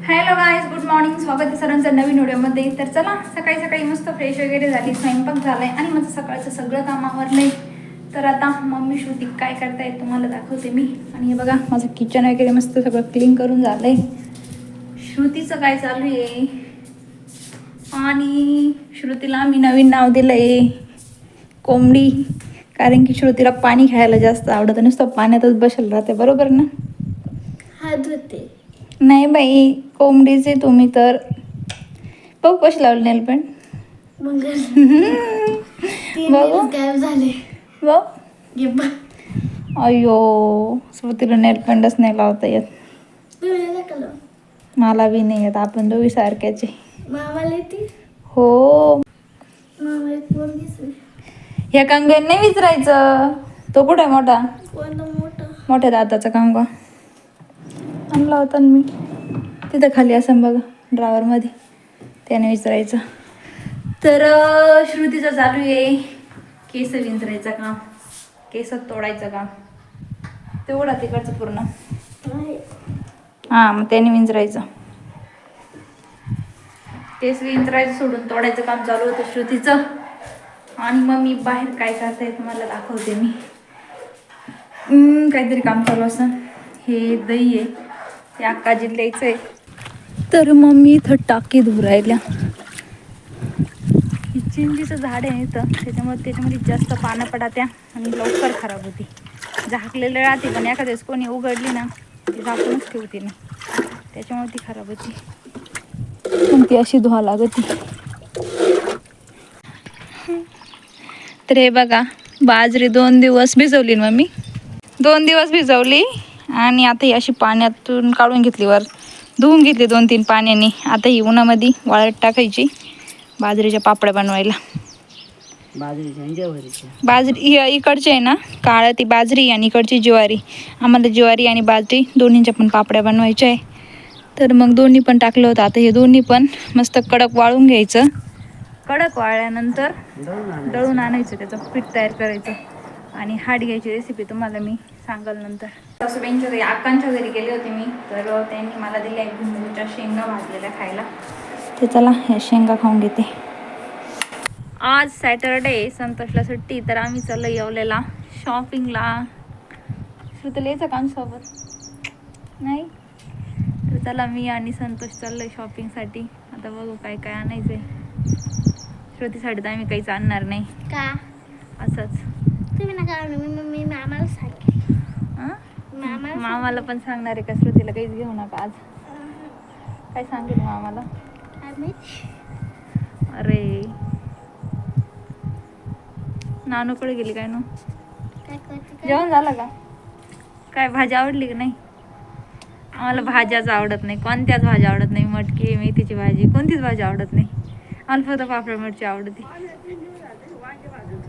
Hello guys, good morning. स्वागत आहे सर्वांचं नवीन व्हिडिओमध्ये. तर चला, सकाळी सकाळी मस्त फ्रेश वगैरे झाली, स्वयंपाक झालाय आणि माझं सकाळचं सगळं काम आवरलंय. तर आता मम्मी श्रुती काय करताय तुम्हाला दाखवते मी. आणि हे बघा, माझं किचन वगैरे मस्त सगळं क्लीन करून झालंय. श्रुतीचं काय चालू आहे, आणि श्रुतीला मी नवीन नाव दिलंय कोंबडी, कारण की श्रुतीला पाणी खेळायला जास्त आवडतं, नुसतं पाण्यातच बसेल राहते. बरोबर ना? हात होते. नाही बाई, कोंबडीचे तुम्ही तर बघू कशी लावली नेल पेंट. मग बघू गायब झाले. बघ. घे बघ. अयो, श्रुतीला नेल पेंटच नाही लावता येत. तुला कलर मला बी नाही येत. आपण दोघी सारख्याचे. मामाला येते. हो, मामा एक पोरगीच. ह्या कांग्याने नाही विचारायचं. तो कुठे आहे मोठा? कोणता मोठा? मोठ्या दाताचा कांगा आणला होता मी तिथं खाली, असं बघा ड्रावरमध्ये, त्याने विचारायचं. तर श्रुतीचं चालू आहे केस विंचरायचं काम, केस तोडायचं काम. तेवढा तिकडचं पूर्ण. हां, मग त्याने विंचरायचं, केस विंचरायचं सोडून तोडायचं काम चालू होतं श्रुतीचं. आणि मग मी बाहेर काय करताय तुम्हाला दाखवते मी. काहीतरी काम चालू असं. हे दही आहे, ते अक्काजीला द्यायचं आहे. तर मम्मी इथं टाकी धुरायल्या. ही चिंचीचं झाड आहे इथं, त्याच्यामध्ये जास्त पानं पडात्या आणि लवकर खराब होती. झाकलेलं राहते, पण एखाद्या वेळेस कोणी उघडली ना, ती झाकूनच ठेवते ना, त्याच्यामुळे ती खराब होती. पण ती अशी धुवा लागती. तर हे बघा, बाजरी 2 दिवस भिजवली मम्मी, 2 दिवस भिजवली. आणि आता ही अशी पाण्यातून काढून घेतली, वर धुवून घेतली 2-3 पाण्याने. आता ही उन्हामध्ये वाळत टाकायची बाजरीच्या पापड्या बनवायला. बाजरी इकडची आहे ना काळं, ती बाजरी, आणि इकडची ज्वारी. आम्हाला ज्वारी आणि बाजरी दोन्हींच्या पण पापड्या बनवायच्या आहे. तर मग दोन्ही पण टाकलं होतं. आता हे दोन्ही पण मस्त कडक वाळून घ्यायचं. कडक वाळल्यानंतर दळून आणायचं, त्याचं पीठ तयार करायचं. आणि हाट घ्यायची रेसिपी तुम्हाला मी सांगाल नंतर. सासूबाईंच्या घरी, अक्कांच्या घरी गेले होते मी, तर त्यांनी मला दिल्या भुईमुगाच्या शेंगा भाजलेल्या खायला. ते चला, ह्या शेंगा खाऊन घेते. आज सॅटरडे, संतोषला सुट्टी, तर आम्ही चाललो येवलेला शॉपिंगला. श्रुतीला यायचं का सोबत? नाही. तर चला, मी आणि संतोष चाललोय शॉपिंगसाठी. आता बघू काय काय आणायचंय. श्रुतीसाठी तर आम्ही काहीच आणणार नाही. का? असंच. तुम्ही नका, मी मामाला सांगेल. मामाला पण सांगणार आहे का श्रुतीला काहीच घेऊ नका आज? काय सांगेल मामाला? अरे, नानूकडे गेली काय नो? जेवण झालं का? काय भाजी आवडली का नाही? आम्हाला भाज्याच आवडत नाही, कोणत्याच भाज्या आवडत नाही. मटकी, मेथीची भाजी, कोणतीच भाजी आवडत नाही. आम्हाला फक्त पापड मिरची आवडते.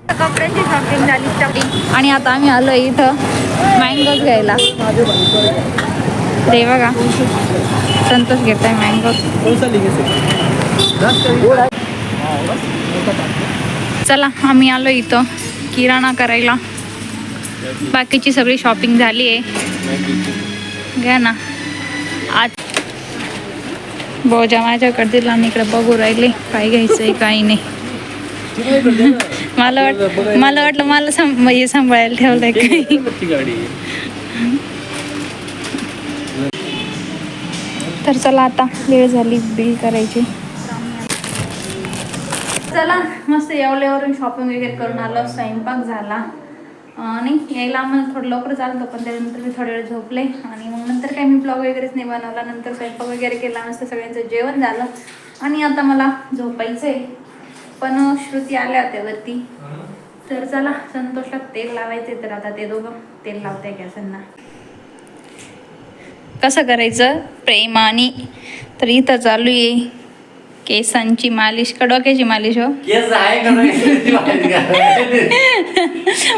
कपड्यांची शॉपिंग झाली. आणि आता आम्ही आलो इथं मँगोज घ्यायला. ते बघा, संतोष घेत आहे मँगोज. चला, आम्ही आलो इथं किराणा करायला. बाकीची सगळी शॉपिंग झाली आहे. घ्या ना. आज बोजा माझ्याकडे दिला आणि इकडे बघू राहिले काय घ्यायचंय काही नाही. मला वाटलं मला सांभाळायला ठेवलंय काही. तर चला, आता वेळ झाली बिल करायची. चला, मस्त येवल्यावरून शॉपिंग वगैरे करून आलो. स्वयंपाक झाला. नाही, यायला आम्हाला थोडं लवकर चालतं, पण त्यानंतर मी थोड्या वेळ झोपले. आणि मग नंतर काही मी ब्लॉग वगैरेच नाही बनवला. नंतर स्वयंपाक वगैरे केला, मस्त सगळ्यांचं जेवण झालं. आणि आता मला झोपायचं आहे. पण श्रुती आल्या होत्या वरती. तर चला, संतोषला तेल लावायचे, तर आता ते दोघं तेल लावताय गॅसांना. कसं करायचं प्रेमाने. तर इथं चालू आहे केसांची मालिश का डोक्याची मालिश? हो,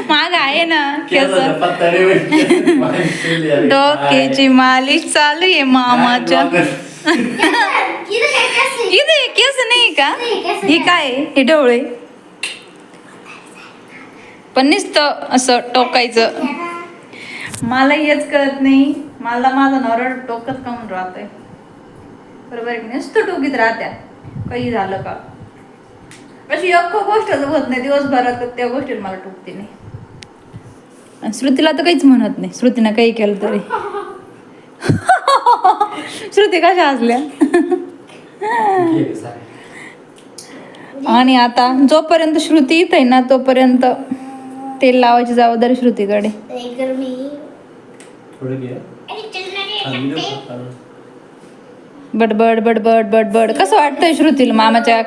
माग आहे ना केस. डोक्याची मालिश चालू आहे मामाच्या. इथे केस नाही का? हे काय? हे डोळे पण नुसतं असं टोकायचं. मला हेच कळत नाही, मला माझा नवरा टोकत का म्हणून राहतोय. बरोबर आहे की नाही? नुसतं टोकीत राहत्या काही झालं का. अशी एक गोष्ट होत नाही दिवसभरात त्या गोष्टीत मला टोकते नाही. आणि श्रुतीला तर काहीच म्हणत नाही, श्रुतीनं काही केलं तरी. श्रुती कशा असल्या. आणि आता जोपर्यंत श्रुती इथं आहे ना तोपर्यंत तेल लावायची जबाबदारी श्रुतीकडे. बडबड बडबड बडबड. कसं वाटतंय श्रुतीला मामाच्या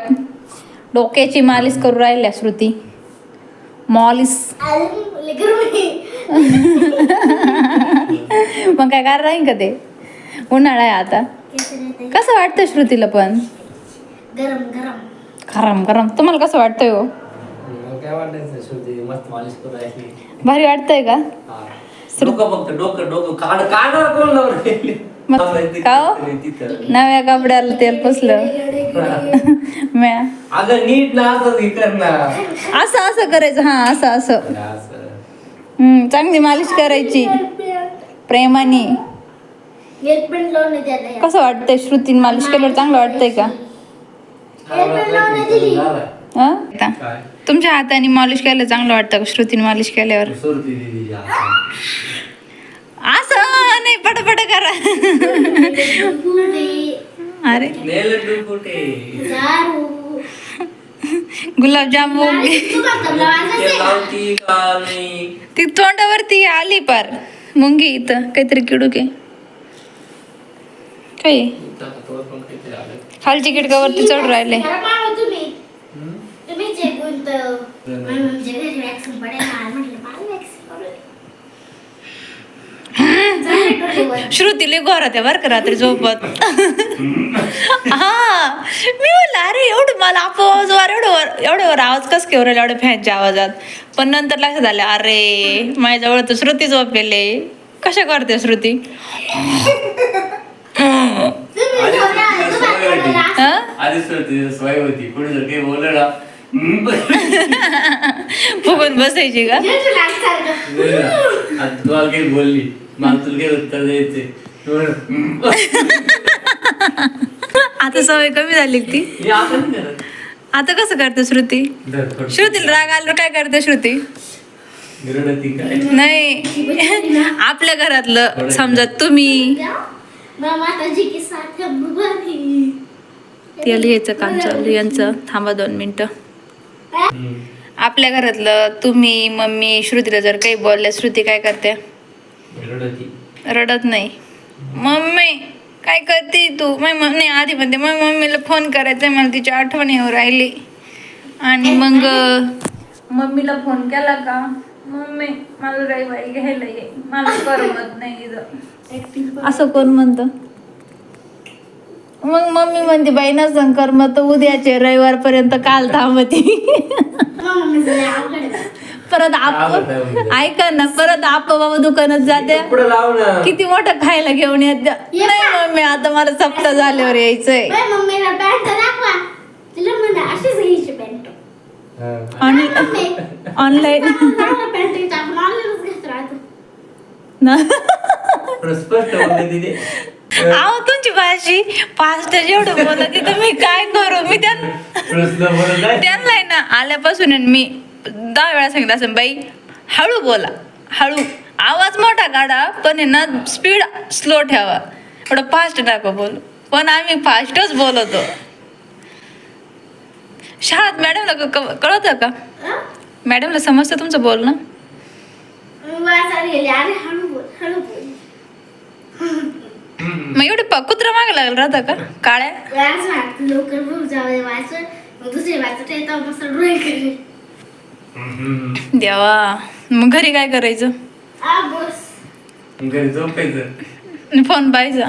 डोक्याची मालिश करू राहिल्या श्रुती. मॉलिश मग काय कारण राहील का ते. उन्हाळा आहे आता. कसं वाटतंय श्रुतीला पण. गरम गरम गरम गरम. तुम्हाला कसं वाटतंय हो. काय वाटायचं श्रुती मस्त मालिश करू राहिली. भारी वाटतंय का. डोकं फक्त डोकं काढ कोण लावलं का हो? नव्या कपड्याला तेल पुसलं. म्या अगं नीट ना असं हे कर ना. असं असं करायचं. हा असं असं. चांगली मालिश करायची प्रेमाने. कसं वाटतंय श्रुतीने मालिश केल्यावर चांगलं वाटतंय का. तुमच्या हाताने मालिश केल्यावर चांगलं वाटतं का श्रुतीने मालिश केल्यावर. असं नाही पटपट करा. अरे गुलाबजामुन ती तोंडावरती आली पार. मुंगी इथं काहीतरी किडूक आहे काय. खालची किडकावरती चढ राहिले. श्रुतीले घोरात आहे बरं का रात्री झोपत. हा मी बोलला अरे एवढं मला आवाज एवढ्यावर आवाज कस केवर एवढ्या फॅनच्या आवाजात. पण नंतर लक्षात आलं अरे माझ्याजवळ तर श्रुती झोपेले. कशा करते श्रुती. फुगून बसायची का. बोलली मला तुला काही उत्तर द्यायचे. आता सवय कमी झाली ती. आता कसं करते श्रुती. श्रुतीला राग आलो काय करते श्रुती. नाही आपल्या घरातलं समजा तुम्ही तेल घ्यायचं काम चालू यांचं. थांबा 2 मिनिटं. आपल्या घरातलं तुम्ही मम्मी श्रुतीला जर काही बोलल्या श्रुती काय करते. रडत नाही. मम्मी काय करते तू. नाही आधी म्हणते मग मम्मीला फोन करायचा मला तिची आठवण येऊ राहिली. आणि मग मम्मीला फोन केला का मम्मी मला रविवारी घ्यायला ये मला करमत नाही असं कोण म्हणतं. मग मम्मी म्हणते बाई नसं करमत उद्याचे रविवारपर्यंत काल थांबती. परत ऐका ना परत बाबा दुकानात जाते. किती मोठं खायला घेऊन येत. नाही मम्मी आता मला सप्ताह झाल्यावर यायचंय. ऑनलाईन अहो तुमची भाषी फास्ट जेवढं बोलत तर मी काय करू. मी त्यांना ना आल्यापासून मी 10 वेळा सांगितलं असं बाई हळू बोला हळू. आवाज मोठा काढा पण आहे ना स्पीड स्लो ठेवा. एवढं फास्ट टाका बोल. पण आम्ही फास्टच बोलतो. शाळेत मॅडमला कळतं का. मॅडमला समजतं तुमचं बोलणं. मग एवढे कुत्रा मागे लागलं राहता का काळ्या. देवा मग घरी काय करायचं. घरी झोपायचं फोन पाहायचा.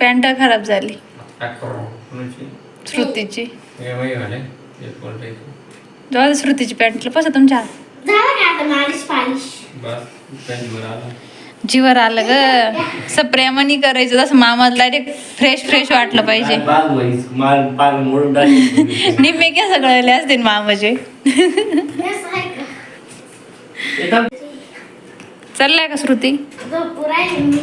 पॅन्ट खराब झाली श्रुतीची. जाऊ श्रुतीची पॅन्ट पसा तुमच्या जीवर आलं ग. असं प्रेमाने करायचं जसं मामाला डायरेक्ट फ्रेश वाटलं पाहिजे. निम्मे क्या सगळं असते मामाचे. चाललाय का श्रुती? झोपू राहिले मी